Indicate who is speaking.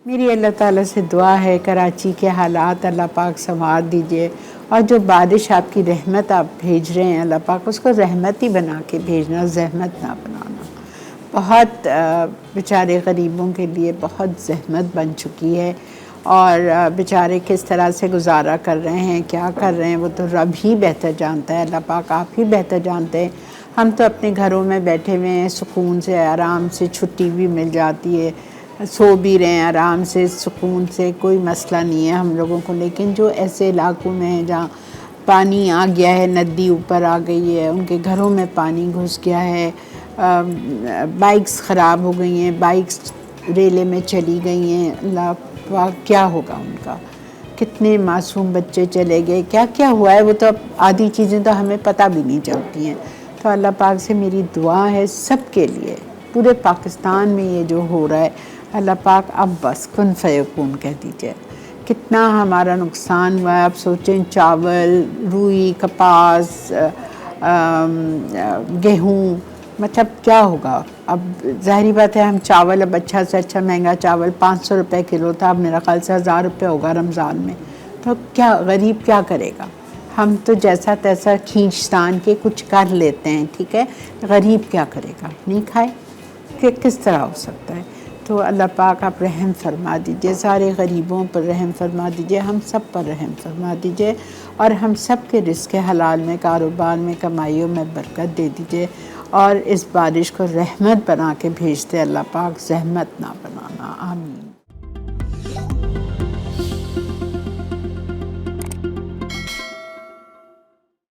Speaker 1: میری اللہ تعالیٰ سے دعا ہے کراچی کے حالات اللہ پاک سنوار دیجئے، اور جو بارش آپ کی رحمت آپ بھیج رہے ہیں اللہ پاک اس کو رحمت ہی بنا کے بھیجنا، زحمت نہ بنانا۔ بہت بیچارے غریبوں کے لیے بہت زحمت بن چکی ہے، اور بیچارے کس طرح سے گزارا کر رہے ہیں، کیا کر رہے ہیں، وہ تو رب ہی بہتر جانتا ہے، اللہ پاک آپ ہی بہتر جانتے ہیں۔ ہم تو اپنے گھروں میں بیٹھے ہوئے ہیں، سکون سے آرام سے چھٹی بھی مل جاتی ہے، سو بھی رہے ہیں آرام سے سکون سے، کوئی مسئلہ نہیں ہے ہم لوگوں کو۔ لیکن جو ایسے علاقوں میں ہیں جہاں پانی آ گیا ہے، ندی اوپر آ گئی ہے، ان کے گھروں میں پانی گھس گیا ہے، بائکس خراب ہو گئی ہیں، بائکس ریلے میں چلی گئی ہیں، اللہ پاک کیا ہوگا ان کا۔ کتنے معصوم بچے چلے گئے، کیا کیا ہوا ہے وہ تو اب آدھی چیزیں تو ہمیں پتہ بھی نہیں چلتی ہیں۔ تو اللہ پاک سے میری دعا ہے سب کے لیے، پورے پاکستان میں یہ جو ہو رہا ہے، اللہ پاک اب بس کن فیکون کہہ دیجئے۔ کتنا ہمارا نقصان ہوا ہے، اب سوچیں چاول، روئی، کپاس، گیہوں، مطلب کیا ہوگا۔ اب ظاہری بات ہے ہم چاول اب اچھا سے اچھا مہنگا چاول 500 روپے کلو تھا، اب میرا خیال سے 1000 روپے ہوگا رمضان میں، تو کیا غریب کیا کرے گا۔ ہم تو جیسا تیسا کھینچ تان کے کچھ کر لیتے ہیں، ٹھیک ہے، غریب کیا کرے گا، نہیں کھائے کہ کس طرح ہو سکتا ہے۔ تو اللہ پاک آپ رحم فرما دیجئے، سارے غریبوں پر رحم فرما دیجئے، ہم سب پر رحم فرما دیجئے، اور ہم سب کے رزق حلال میں، کاروبار میں، کمائیوں میں برکت دے دیجئے، اور اس بارش کو رحمت بنا کے بھیجتے اللہ پاک، زحمت نہ بنانا، آمین۔